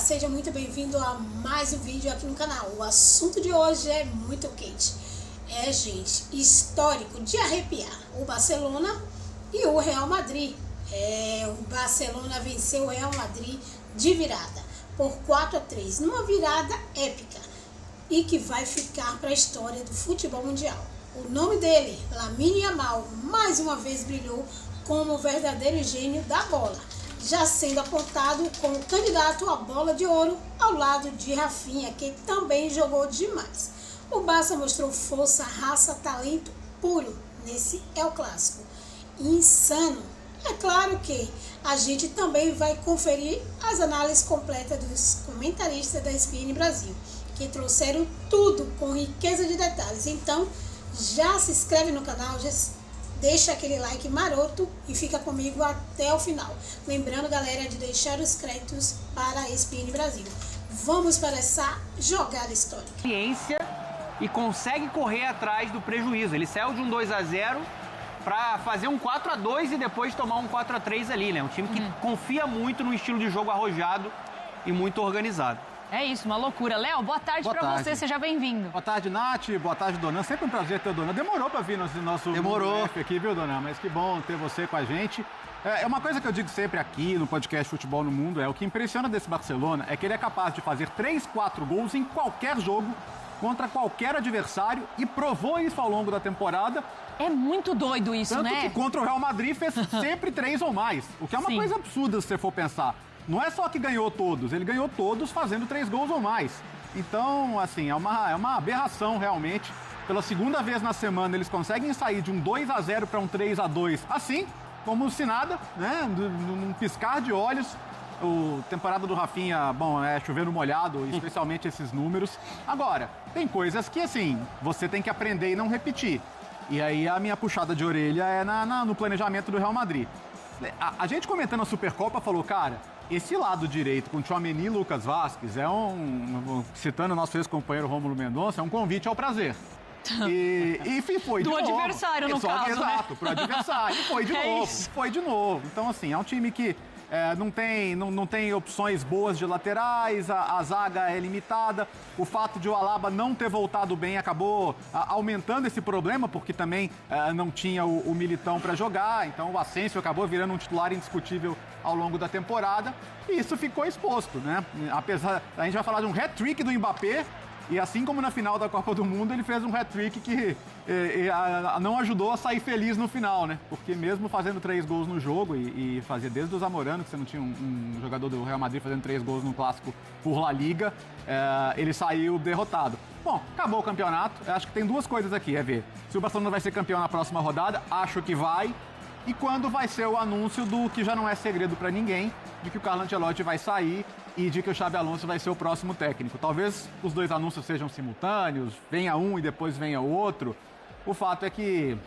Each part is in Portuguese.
seja muito bem-vindo a mais um vídeo aqui no canal. O assunto de hoje é muito quente. Gente, histórico de arrepiar. O Barcelona e o Real Madrid. O Barcelona venceu o Real Madrid de virada, por 4-3, numa virada épica e que vai ficar para a história do futebol mundial. O nome dele, Lamine Yamal, mais uma vez brilhou como o verdadeiro gênio da bola, já sendo apontado como candidato à bola de ouro ao lado de Rafinha, que também jogou demais. O Barça mostrou força, raça, talento puro nesse El Clássico. Insano. É claro que a gente também vai conferir as análises completas dos comentaristas da ESPN Brasil, que trouxeram tudo com riqueza de detalhes. Então, já se inscreve no canal, já deixa aquele like maroto e fica comigo até o final. Lembrando, galera, de deixar os créditos para a ESPN Brasil. Vamos para essa jogada histórica. Ciência e consegue correr atrás do prejuízo. Ele saiu de um 2-0 para fazer um 4-2 e depois tomar um 4-3 ali, né? Um time que confia muito no estilo de jogo arrojado e muito organizado. É isso, uma loucura. Léo, boa tarde pra você, seja bem-vindo. Boa tarde, Nath, boa tarde, Donan. Sempre um prazer ter o Donan. Demorou pra vir nosso F aqui, viu, Donan? Mas que bom ter você com a gente. É uma coisa que eu digo sempre aqui no podcast Futebol no Mundo, o que impressiona desse Barcelona é que ele é capaz de fazer 3, 4 gols em qualquer jogo, contra qualquer adversário, e provou isso ao longo da temporada. É muito doido isso, Tanto né? que contra o Real Madrid fez sempre 3 ou mais, o que é uma coisa absurda se você for pensar. Não é só que ganhou todos, ele ganhou todos fazendo 3 gols ou mais. Então, assim, é uma aberração realmente. Pela segunda vez na semana, eles conseguem sair de um 2-0 para um 3-2, assim, como se nada, né? Num piscar de olhos. A temporada do Rafinha, bom, é chovendo molhado, especialmente esses números. Agora, tem coisas que, assim, você tem que aprender e não repetir. E aí a minha puxada de orelha é no planejamento do Real Madrid. A gente comentando a Supercopa falou, cara, esse lado direito com Tchouaméni e Lucas Vázquez citando o nosso ex-companheiro Rômulo Mendonça, é um convite ao prazer. E foi de novo. Do adversário, no caso, exato, pro adversário. E foi de novo, foi de novo. Então, assim, é um time que não tem opções boas de laterais, a zaga é limitada. O fato de o Alaba não ter voltado bem acabou aumentando esse problema, porque também não tinha o Militão para jogar. Então o Asensio acabou virando um titular indiscutível ao longo da temporada. E isso ficou exposto, né? Apesar, a gente vai falar de um hat-trick do Mbappé. E assim como na final da Copa do Mundo, ele fez um hat-trick que não ajudou a sair feliz no final, né? Porque mesmo fazendo 3 gols no jogo, e fazia desde o Zamorano, que você não tinha um jogador do Real Madrid fazendo 3 gols no clássico por La Liga, ele saiu derrotado. Bom, acabou o campeonato. Eu acho que tem 2 coisas aqui, ver se o Barcelona vai ser campeão na próxima rodada, acho que vai. E quando vai ser o anúncio do que já não é segredo para ninguém, de que o Carlo Ancelotti vai sair e de que o Xabi Alonso vai ser o próximo técnico. Talvez os 2 anúncios sejam simultâneos, venha um e depois venha o outro. O fato é que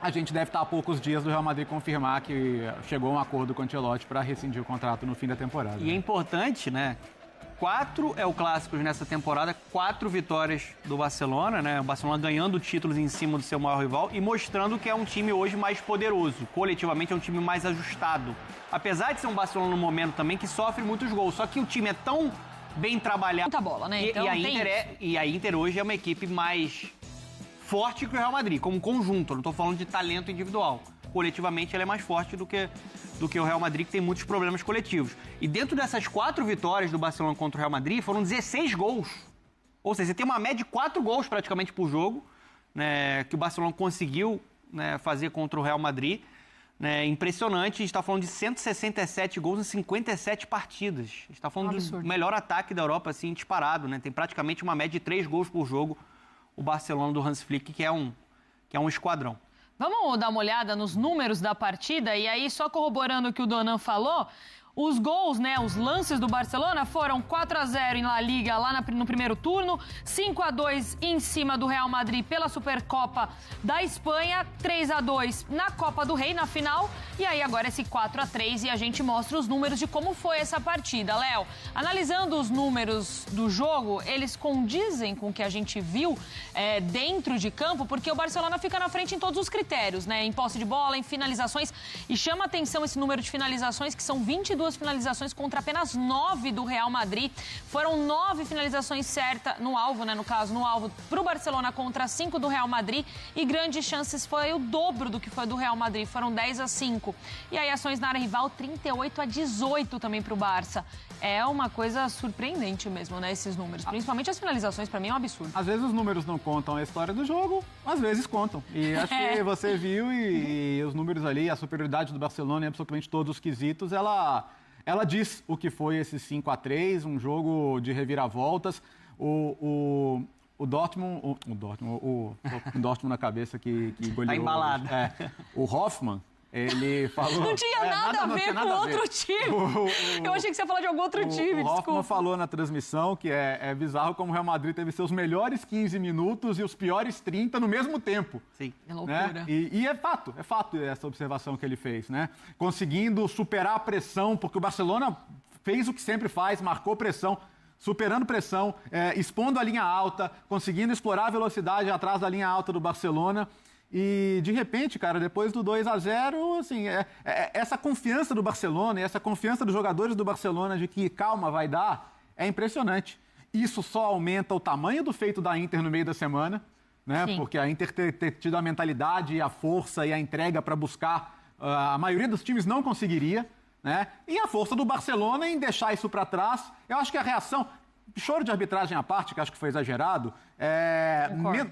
a gente deve estar a poucos dias do Real Madrid confirmar que chegou a um acordo com o Ancelotti para rescindir o contrato no fim da temporada. E é importante, né? 4 El Clássicos nessa temporada, 4 vitórias do Barcelona, né? O Barcelona ganhando títulos em cima do seu maior rival e mostrando que é um time hoje mais poderoso. Coletivamente é um time mais ajustado. Apesar de ser um Barcelona no momento também que sofre muitos gols, só que o time é tão bem trabalhado. Muita bola, né? Então, e a Inter hoje é uma equipe mais forte que o Real Madrid, como conjunto. Eu não estou falando de talento individual. Coletivamente ela é mais forte do que o Real Madrid, que tem muitos problemas coletivos. E dentro dessas 4 vitórias do Barcelona contra o Real Madrid, foram 16 gols. Ou seja, você tem uma média de 4 gols praticamente por jogo, né, que o Barcelona conseguiu, né, fazer contra o Real Madrid. Né, impressionante, a gente está falando de 167 gols em 57 partidas. A gente está falando do melhor ataque da Europa, assim, disparado. Né? Tem praticamente uma média de 3 gols por jogo o Barcelona do Hans Flick, que é um esquadrão. Vamos dar uma olhada nos números da partida e aí, só corroborando o que o Donan falou, os gols, né, os lances do Barcelona foram 4-0 em La Liga lá no primeiro turno, 5-2 em cima do Real Madrid pela Supercopa da Espanha, 3-2 na Copa do Rei, na final, e aí agora esse 4-3 e a gente mostra os números de como foi essa partida. Léo, analisando os números do jogo, eles condizem com o que a gente viu dentro de campo, porque o Barcelona fica na frente em todos os critérios, né, em posse de bola, em finalizações, e chama atenção esse número de finalizações que são 22 22 finalizações contra apenas 9 do Real Madrid. Foram 9 finalizações certas no alvo, né? No caso, no alvo para o Barcelona contra 5 do Real Madrid. E grandes chances foi o dobro do que foi do Real Madrid. Foram 10-5. E aí ações na área rival, 38-18 também para o Barça. É uma coisa surpreendente mesmo, né? Esses números. Principalmente as finalizações, para mim, é um absurdo. Às vezes os números não contam a história do jogo, às vezes contam. E acho que você viu e os números ali, a superioridade do Barcelona em absolutamente todos os quesitos, ela diz o que foi esse 5-3, um jogo de reviravoltas. O Dortmund, o Dortmund na cabeça que goleou. Tá embalado. O Hoffmann, ele falou... Não tinha nada a ver com outro time. Eu achei que você ia falar de algum outro time, o Hoffmann desculpa. falou na transmissão que é bizarro como o Real Madrid teve seus melhores 15 minutos e os piores 30 no mesmo tempo. Sim. É loucura. Né? E é fato essa observação que ele fez, né? Conseguindo superar a pressão, porque o Barcelona fez o que sempre faz, marcou pressão, superando pressão, expondo a linha alta, conseguindo explorar a velocidade atrás da linha alta do Barcelona. E, de repente, cara, depois do 2-0, assim, essa confiança do Barcelona e essa confiança dos jogadores do Barcelona de que calma vai dar, é impressionante. Isso só aumenta o tamanho do feito da Inter no meio da semana, né? Sim. Porque a Inter ter tido a mentalidade, a força e a entrega para buscar, a maioria dos times não conseguiria, né? E a força do Barcelona em deixar isso para trás. Eu acho que a reação... Choro de arbitragem à parte, que acho que foi exagerado,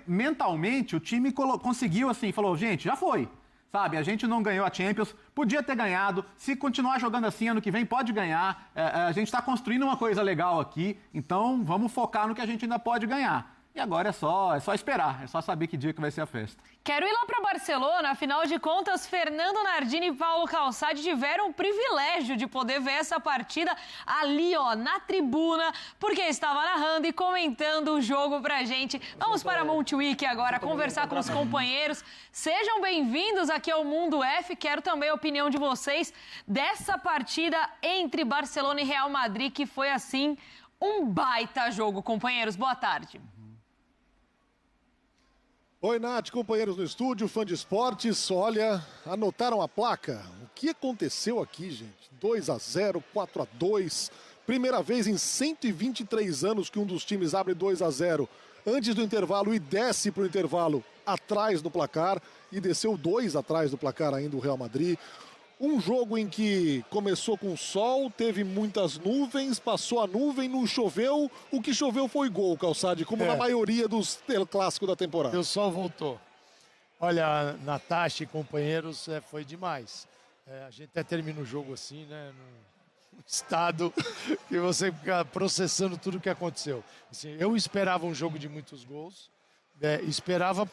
mentalmente o time conseguiu assim, falou, gente, já foi, sabe? A gente não ganhou a Champions, podia ter ganhado, se continuar jogando assim ano que vem pode ganhar, a gente está construindo uma coisa legal aqui, então vamos focar no que a gente ainda pode ganhar. E agora é só esperar, é só saber que dia que vai ser a festa. Quero ir lá para Barcelona, afinal de contas, Fernando Nardini e Paulo Calçade tiveram o privilégio de poder ver essa partida ali, ó, na tribuna, porque estava narrando e comentando o jogo pra gente. Vamos para a Montjuic agora, conversar com os companheiros. Sejam bem-vindos aqui ao Mundo F. Quero também a opinião de vocês dessa partida entre Barcelona e Real Madrid, que foi, assim, um baita jogo. Companheiros, boa tarde. Oi, Nath, companheiros no estúdio, fã de esportes. Olha, anotaram a placa? O que aconteceu aqui, gente? 2-0, 4-2. Primeira vez em 123 anos que um dos times abre 2-0 antes do intervalo e desce para o intervalo atrás do placar. E desceu 2 atrás do placar ainda o Real Madrid. Um jogo em que começou com sol, teve muitas nuvens, passou a nuvem, não choveu. O que choveu foi gol, Calçade, como na maioria dos clássicos da temporada. O sol voltou. Olha, Natasha e companheiros, foi demais. A gente até termina o jogo assim, né? Num estado que você fica processando tudo o que aconteceu. Assim, eu esperava um jogo de muitos gols, esperava...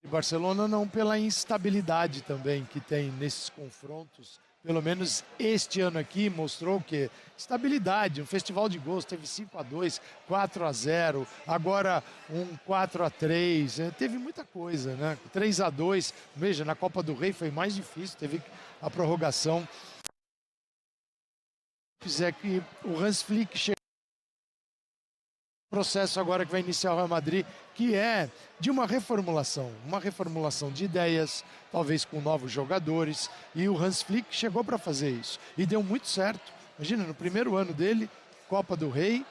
Barcelona não pela instabilidade também que tem nesses confrontos. Pelo menos este ano aqui mostrou que estabilidade, um festival de gols, teve 5-2, 4-0, agora um 4-3, teve muita coisa, né? 3-2, veja, na Copa do Rei foi mais difícil, teve a prorrogação. É que o Hans Flick chegou processo agora que vai iniciar o Real Madrid, que é de uma reformulação de ideias, talvez com novos jogadores, e o Hans Flick chegou para fazer isso, e deu muito certo. Imagina, no primeiro ano dele, Copa do Rei,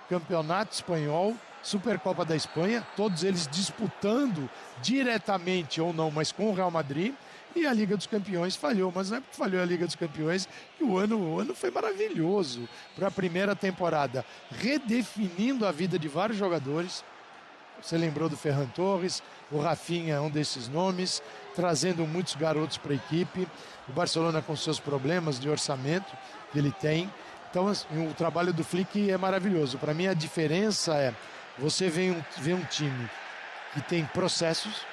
Campeonato Espanhol, Supercopa da Espanha, todos eles disputando diretamente ou não, mas com o Real Madrid. E a Liga dos Campeões falhou, mas não é porque falhou a Liga dos Campeões que o ano foi maravilhoso para a primeira temporada, redefinindo a vida de vários jogadores. Você lembrou do Ferran Torres, o Rafinha é um desses nomes, trazendo muitos garotos para a equipe. O Barcelona com seus problemas de orçamento que ele tem. Então o trabalho do Flick é maravilhoso. Para mim a diferença é, você vê um time que tem processos.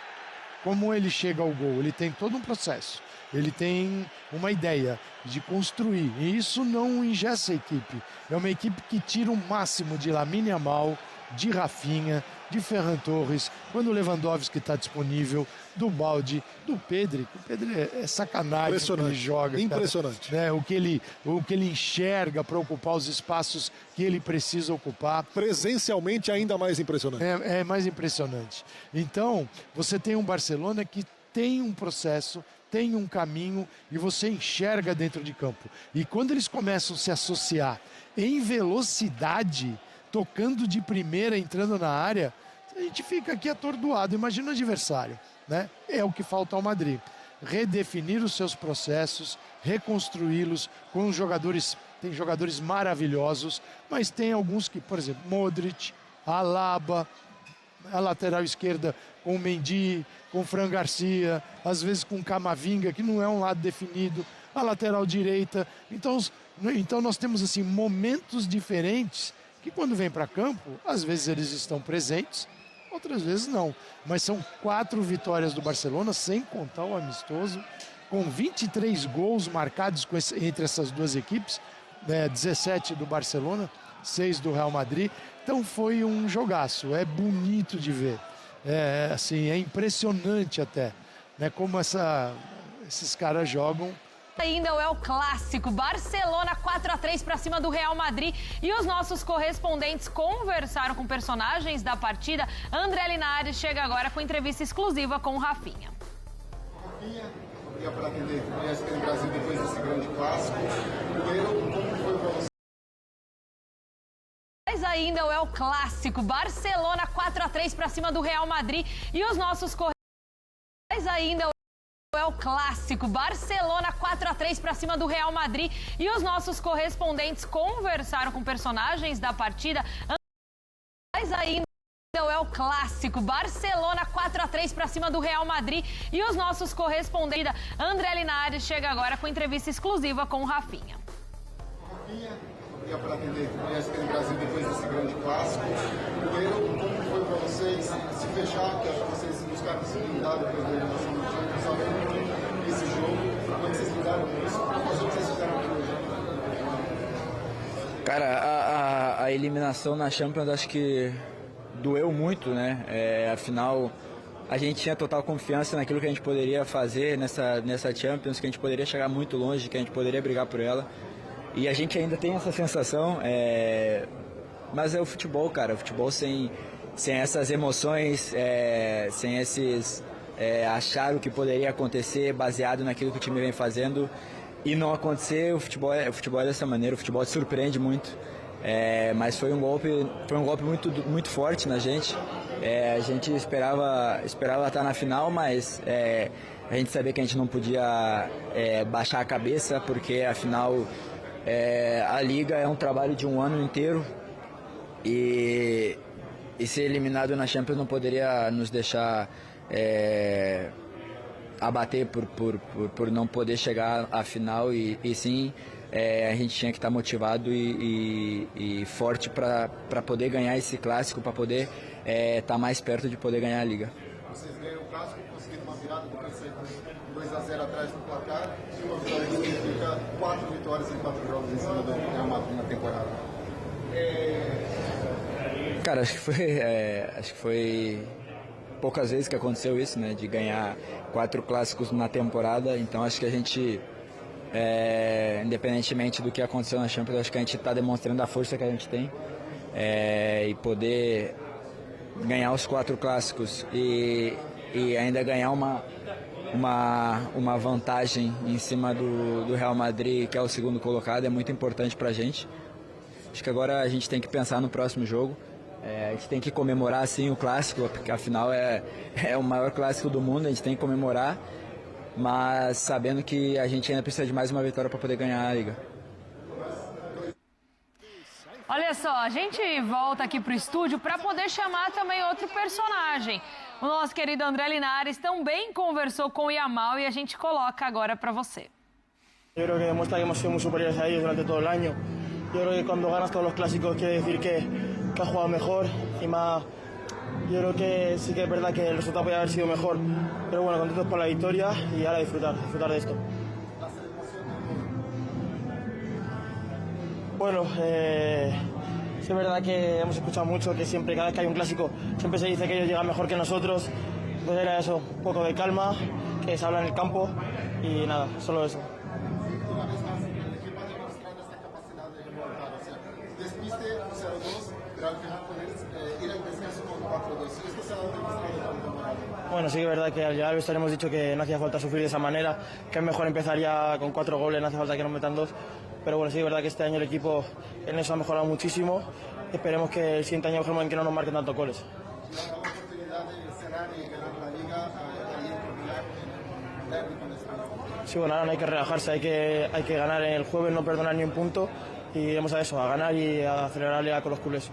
Como ele chega ao gol? Ele tem todo um processo. Ele tem uma ideia de construir. E isso não engessa a equipe. É uma equipe que tira o máximo de Lamine Yamal, de Rafinha, de Ferran Torres, quando o Lewandowski está disponível, do Balde, do Pedri. O Pedri é sacanagem que ele joga. Impressionante. Né? O que ele enxerga para ocupar os espaços que ele precisa ocupar. Presencialmente ainda mais impressionante. É mais impressionante. Então, você tem um Barcelona que tem um processo, tem um caminho e você enxerga dentro de campo. E quando eles começam a se associar em velocidade, tocando de primeira, entrando na área, a gente fica aqui atordoado. Imagina o adversário, né? É o que falta ao Madrid. Redefinir os seus processos, reconstruí-los com jogadores. Tem jogadores maravilhosos, mas tem alguns que, por exemplo, Modric, Alaba, a lateral esquerda com o Mendy, com o Fran Garcia, às vezes com o Camavinga, que não é um lado definido, a lateral direita. Então nós temos assim momentos diferentes que quando vem para campo, às vezes eles estão presentes, outras vezes não. Mas são 4 vitórias do Barcelona, sem contar o amistoso, com 23 gols marcados entre essas duas equipes, 17 do Barcelona, 6 do Real Madrid. Então foi um jogaço, é bonito de ver. Assim, é impressionante até, né, como esses caras jogam. Ainda é o clássico, Barcelona 4-3 para cima do Real Madrid, e os nossos correspondentes conversaram com personagens da partida. André Linares chega agora com entrevista exclusiva com o Rafinha. Rafinha, obrigado por atender a ESPN Brasil depois desse grande clássico. Primeiro, como foi para você? Mas ainda é o clássico, Barcelona 4-3 para cima do Real Madrid, e os nossos correspondentes ainda é o clássico, Barcelona 4-3 para cima do Real Madrid, e os nossos correspondentes conversaram com personagens da partida. Mas ainda é o clássico, Barcelona 4-3 para cima do Real Madrid, e os nossos correspondentes. André Linares chega agora com entrevista exclusiva com o Rafinha. Rafinha, obrigado por atender a ESPN Brasil depois desse grande clássico. Primeiro, como foi para vocês se fechar, que acho que vocês buscaram possibilidade depois da eliminação do time, sabendo que esse jogo, como vocês lidaram com isso, qual foi o que vocês fizeram aqui hoje? Cara, a eliminação na Champions acho que doeu muito, né? Afinal, a gente tinha total confiança naquilo que a gente poderia fazer nessa Champions, que a gente poderia chegar muito longe, que a gente poderia brigar por ela. E a gente ainda tem essa sensação, mas é o futebol, cara. O futebol sem essas emoções, sem esses achar o que poderia acontecer baseado naquilo que o time vem fazendo e não acontecer. O futebol é dessa maneira, o futebol te surpreende muito. Mas foi um golpe muito, muito forte na gente. A gente esperava estar na final, mas a gente sabia que a gente não podia baixar a cabeça, porque afinal a Liga é um trabalho de um ano inteiro e ser eliminado na Champions não poderia nos deixar abater por não poder chegar à final, e sim a gente tinha que estar motivado e forte para poder ganhar esse clássico, para poder estar mais perto de poder ganhar a Liga. Vocês ganham o clássico, conseguiram uma virada depois de sair 2-0 atrás do placar, e uma vitória que significa 4 vitórias em 4 jogos em cima do Real Madrid na temporada. Cara, acho que foi poucas vezes que aconteceu isso, né, de ganhar 4 clássicos na temporada. Então acho que a gente, independentemente do que aconteceu na Champions, acho que a gente está demonstrando a força que a gente tem, e poder ganhar os 4 clássicos e ainda ganhar uma vantagem em cima do Real Madrid, que é o segundo colocado, é muito importante para a gente. Acho que agora a gente tem que pensar no próximo jogo. A gente tem que comemorar sim o clássico, porque afinal é o maior clássico do mundo, a gente tem que comemorar, mas sabendo que a gente ainda precisa de mais uma vitória para poder ganhar a Liga. Olha só, a gente volta aqui pro estúdio para poder chamar também outro personagem. O nosso querido André Linares também conversou com o Yamal e a gente coloca agora para você. Eu creo que demuestra que hemos sido muy superiores a ellos durante todo el año. Yo creo que cuando ganas todos los clásicos quiere decir que has jugado mejor. Encima, yo creo que sí que es verdad que el resultado podría haber sido mejor. Pero bueno, contentos por la victoria y ahora disfrutar de esto. Bueno, es verdad que hemos escuchado mucho que siempre, cada vez que hay un clásico, siempre se dice que ellos llegan mejor que nosotros. Entonces era eso, un poco de calma, que se habla en el campo y nada, solo eso. Bueno, sí que es verdad que al llegar al vestuario hemos dicho que no hacía falta sufrir de esa manera, que es mejor empezar ya con 4 goles, no hace falta que nos metan 2. Pero bueno, sí que es verdad que este año el equipo en eso ha mejorado muchísimo. Esperemos que el siguiente año mejoremos en que no nos marquen tantos goles. Sí, bueno, ahora no hay que relajarse, hay que ganar en el jueves, no perdonar ni un punto y iremos a eso, a ganar y a acelerarle con los culés.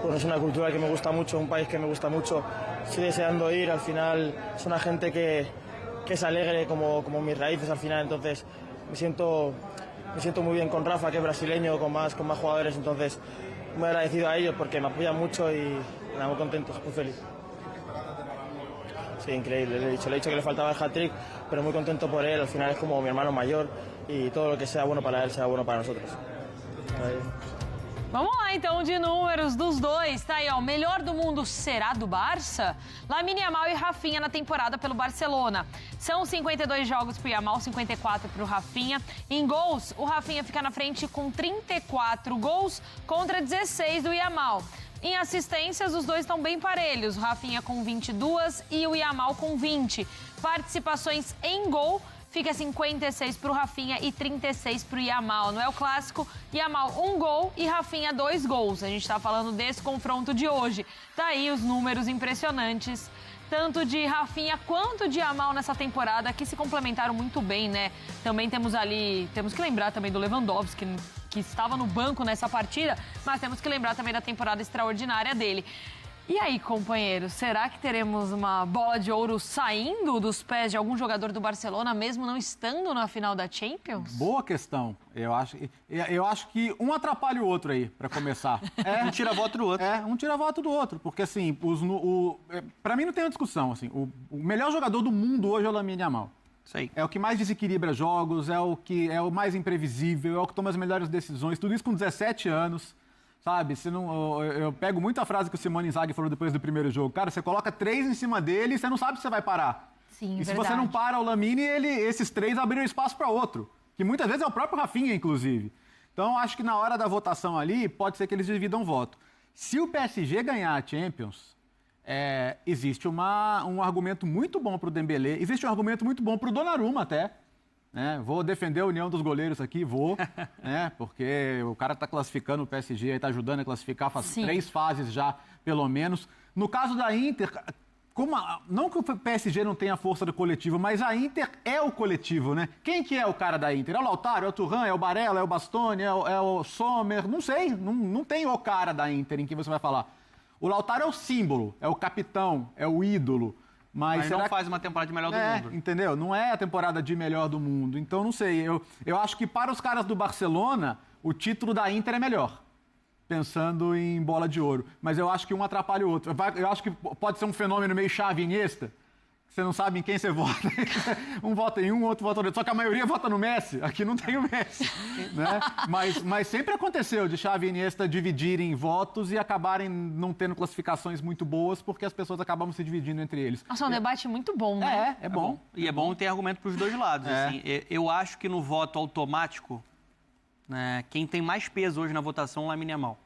Bueno, es una cultura que me gusta mucho, un país que me gusta mucho, estoy deseando ir, al final es una gente que es alegre como mis raíces al final, entonces me siento muy bien con Rafa, que es brasileño, con más jugadores, entonces muy agradecido a ellos porque me apoyan mucho y nada, muy contento, muy feliz. Sí, increíble, le he dicho que le faltaba el hat-trick, pero muy contento por él, al final es como mi hermano mayor y todo lo que sea bueno para él será bueno para nosotros. Vamos lá, então, de números dos dois. Tá aí, ó. O melhor do mundo será do Barça? Lamine Yamal e Rafinha na temporada pelo Barcelona. São 52 jogos pro Yamal, 54 pro Rafinha. Em gols, o Rafinha fica na frente com 34 gols contra 16 do Yamal. Em assistências, os dois estão bem parelhos. O Rafinha com 22 e o Yamal com 20. Participações em gol, fica 56 para o Rafinha e 36 para o Yamal. No El Clássico, Yamal 1 gol e Rafinha 2 gols. A gente está falando desse confronto de hoje. Daí os números impressionantes, tanto de Rafinha quanto de Yamal nessa temporada, que se complementaram muito bem, né? Também temos que lembrar também do Lewandowski, que estava no banco nessa partida, mas temos que lembrar também da temporada extraordinária dele. E aí, companheiros, será que teremos uma bola de ouro saindo dos pés de algum jogador do Barcelona, mesmo não estando na final da Champions? Boa questão. Eu acho que um atrapalha o outro aí, para começar. Um tira voto do outro. Um tira voto do outro, porque assim, para mim não tem uma discussão. Assim, o melhor jogador do mundo hoje é o Lamine Yamal. Isso aí. É o que mais desequilibra jogos, é o mais imprevisível, é o que toma as melhores decisões, tudo isso com 17 anos. Sabe, eu pego muito a frase que o Simone Inzaghi falou depois do primeiro jogo. Cara, você coloca 3 em cima dele e você não sabe se você vai parar. Sim, e se você não para o Lamine, esses 3 abriram espaço para outro. Que muitas vezes é o próprio Rafinha, inclusive. Então, acho que na hora da votação ali, pode ser que eles dividam voto. Se o PSG ganhar a Champions, existe um argumento muito bom para o Dembélé, existe um argumento muito bom para o Donnarumma até. Vou defender a união dos goleiros aqui, porque o cara está classificando o PSG, está ajudando a classificar, faz 3 fases já, pelo menos. No caso da Inter, não que o PSG não tenha força do coletivo, mas a Inter é o coletivo, né? Quem que é o cara da Inter? É o Lautaro, é o Thuram, é o Barella, é o Bastoni, é o Sommer? Não sei, não tem o cara da Inter em que você vai falar. O Lautaro é o símbolo, é o capitão, é o ídolo. Mas não faz uma temporada de melhor do mundo. Entendeu? Não é a temporada de melhor do mundo. Então, não sei. Eu acho que para os caras do Barcelona, o título da Inter é melhor. Pensando em bola de ouro. Mas eu acho que um atrapalha o outro. Eu acho que pode ser um fenômeno meio Xavi e Iniesta. Você não sabe em quem você vota. Um vota em um, outro vota no outro. Só que a maioria vota no Messi. Aqui não tem o Messi. Né? Mas sempre aconteceu de Xavi e Iniesta dividirem votos e acabarem não tendo classificações muito boas porque as pessoas acabam se dividindo entre eles. Nossa, é um debate muito bom, né? É bom. E é bom ter argumento para os dois lados. Assim. Eu acho que no voto automático, né, quem tem mais peso hoje na votação é o Lamine Yamal.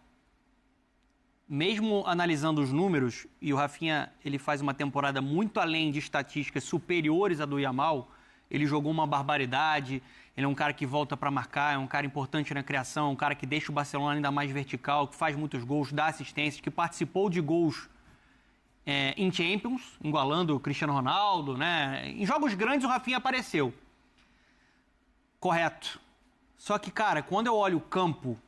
Mesmo analisando os números, e o Rafinha ele faz uma temporada muito além de estatísticas superiores à do Yamal, ele jogou uma barbaridade, ele é um cara que volta para marcar, é um cara importante na criação, um cara que deixa o Barcelona ainda mais vertical, que faz muitos gols, dá assistências, que participou de gols em Champions, igualando o Cristiano Ronaldo, né? Em jogos grandes o Rafinha apareceu. Correto. Só que, cara, quando eu olho o campo,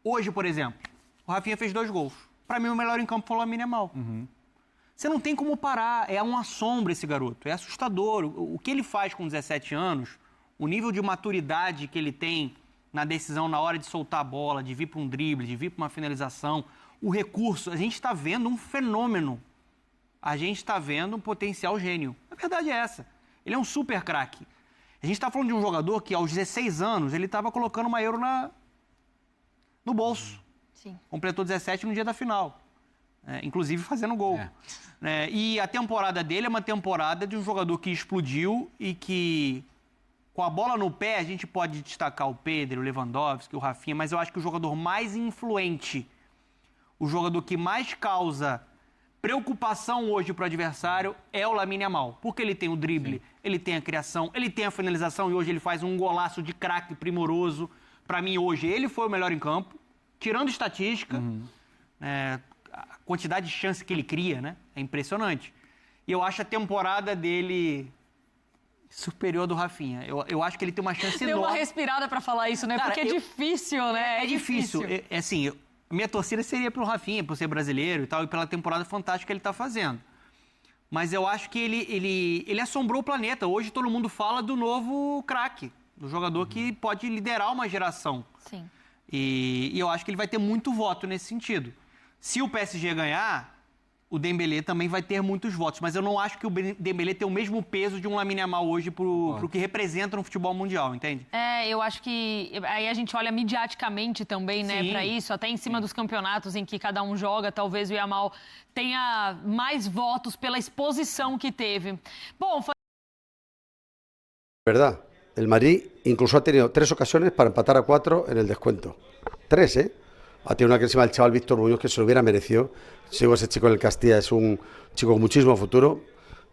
hoje, por exemplo, o Rafinha fez 2 gols. Para mim, o melhor em campo foi o Lamine Yamal. Você não tem como parar. É uma sombra esse garoto. É assustador. O que ele faz com 17 anos, o nível de maturidade que ele tem na decisão, na hora de soltar a bola, de vir para um drible, de vir para uma finalização, o recurso. A gente está vendo um fenômeno. A gente está vendo um potencial gênio. A verdade é essa. Ele é um super craque. A gente está falando de um jogador que, aos 16 anos, ele estava colocando uma euro no bolso. Sim. Completou 17 no dia da final. inclusive fazendo gol. E a temporada dele é uma temporada de um jogador que explodiu e que, com a bola no pé, a gente pode destacar o Pedro, o Lewandowski, o Rafinha, mas eu acho que o jogador mais influente, o jogador que mais causa preocupação hoje para o adversário é o Lamine Yamal, porque ele tem o drible, ele tem a criação, ele tem a finalização e hoje ele faz um golaço de craque primoroso. Para mim, hoje, ele foi o melhor em campo, tirando estatística, a quantidade de chance que ele cria, né? É impressionante. E eu acho a temporada dele superior do Rafinha. Eu acho que ele tem uma chance enorme. Deu uma respirada para falar isso, né? Cara, porque é difícil, né? É difícil. Assim, minha torcida seria pro Rafinha, por ser brasileiro e tal, e pela temporada fantástica que ele tá fazendo. Mas eu acho que ele assombrou o planeta. Hoje todo mundo fala do novo craque, do jogador que pode liderar uma geração. Sim. E eu acho que ele vai ter muito voto nesse sentido. Se o PSG ganhar, o Dembélé também vai ter muitos votos. Mas eu não acho que o Dembélé tem o mesmo peso de um Lamine Yamal hoje pro que representa no futebol mundial, entende? Eu acho que aí a gente olha midiaticamente também, né, para isso, até em cima dos campeonatos em que cada um joga, talvez o Yamal tenha mais votos pela exposição que teve. Bom, Verdad, el Madrid incluso ha tenido 3 ocasiones para empatar a 4 en el descuento. 3, ¿eh? Ha tenido una que se llama el chaval Víctor Muñoz, que se lo hubiera merecido. Sigo ese chico en el Castilla, es un chico con muchísimo futuro.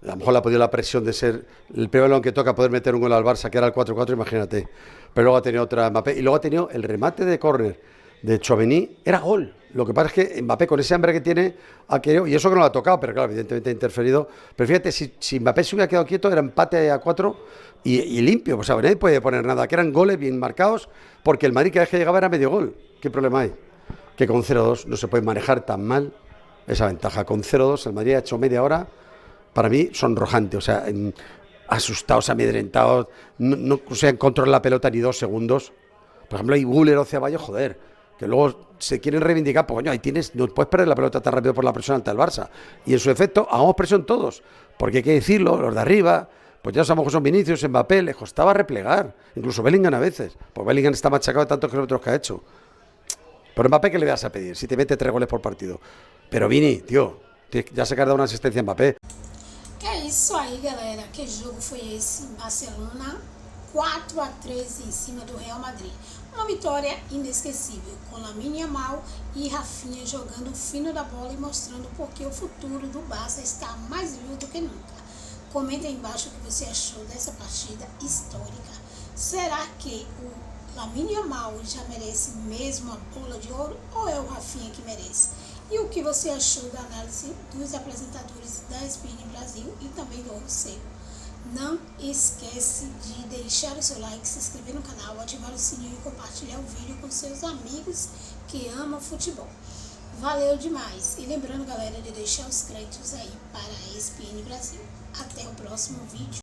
A lo mejor le ha podido la presión de ser el primer balón que toca, poder meter un gol al Barça, que era el 4-4, imagínate. Pero luego ha tenido otra Mbappé. Y luego ha tenido el remate de córner de Tchouaméni, era gol. Lo que pasa es que Mbappé, con ese hambre que tiene, ha querido, y eso que no lo ha tocado, pero claro, evidentemente ha interferido. Pero fíjate, si Mbappé se hubiera quedado quieto, era empate a 4 y limpio. Pues nadie puede poner nada, que eran goles bien marcados, porque el Madrid cada vez que llegaba era medio gol. ¿Qué problema hay? Que con 0-2 no se puede manejar tan mal esa ventaja. Con 0-2 el Madrid ha hecho media hora, para mí, sonrojante. O sea, asustados, amedrentados, no se han controlado la pelota ni 2 segundos. Por ejemplo, hay Güler o Ceballos, joder, que luego se quieren reivindicar, pues coño, ahí tienes, no puedes perder la pelota tan rápido por la presión ante el Barça. Y en su efecto, hagamos presión todos, porque hay que decirlo, los de arriba, pues ya sabemos que son Vinicius, Mbappé, les costaba replegar, incluso Bellingham a veces, pues Bellingham está machacado de tantos kilómetros que ha hecho. Por Mbappé, ¿qué le vas a pedir? Si te mete 3 goles por partido. Pero Vini, tío, já se quer dar uma assistência a Mbappé. É isso aí, galera. Que jogo foi esse? Barcelona 4-3 em cima do Real Madrid. Uma vitória inesquecível, com Lamine Yamal e Rafinha jogando fino da bola e mostrando porque o futuro do Barça está mais vivo do que nunca. Comenta aí embaixo o que você achou dessa partida histórica. Será que o Lamine Yamal já merece mesmo a bola de ouro ou é o Rafinha que merece? E o que você achou da análise dos apresentadores da ESPN Brasil e também do Rousseau? Não esquece de deixar o seu like, se inscrever no canal, ativar o sininho e compartilhar o vídeo com seus amigos que amam futebol. Valeu demais! E lembrando, galera, de deixar os créditos aí para a ESPN Brasil. Até o próximo vídeo.